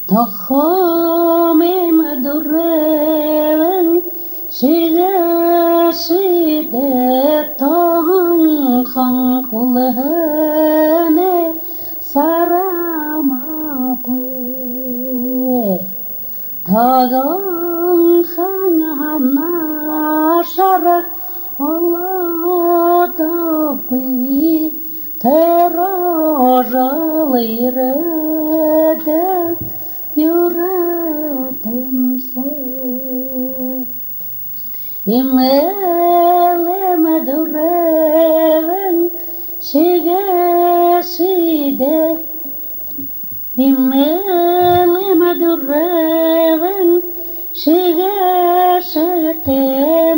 تخامم درن شده تان خان خلهنه سراماته تاگان خان هناشر Allah dağıt terajalıydek yüreğimse İmeleme dureven şigeside İmeleme dureven şigeside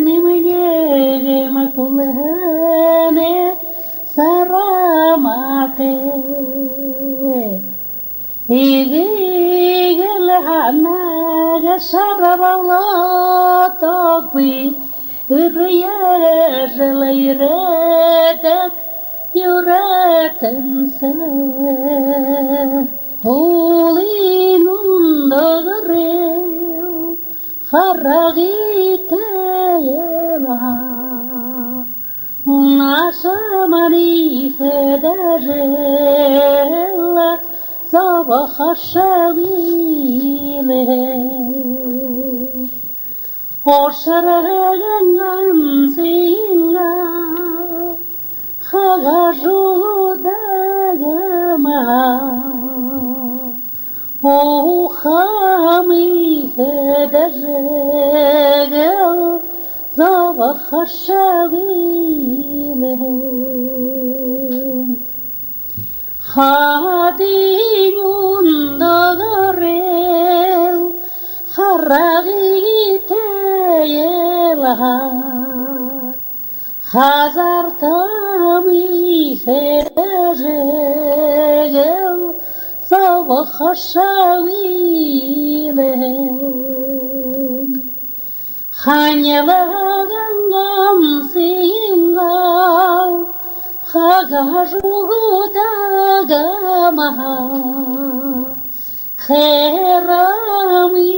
nimeye makulhane saramate İgil hanaga sarabalatakvi Hürriyerleyredek yüretimse Olinun dağırıl Haragite yela Nasamani federella Sabah aşağıyla Hoşarağından zinga Hagajulu dagama O hami hedecegel Sabah aşağıyla Hadimun dağarel Haragite yela Hazar tami fecegel Sabah aşağıyla Hanyalagan singal Hagajuda gama Kherami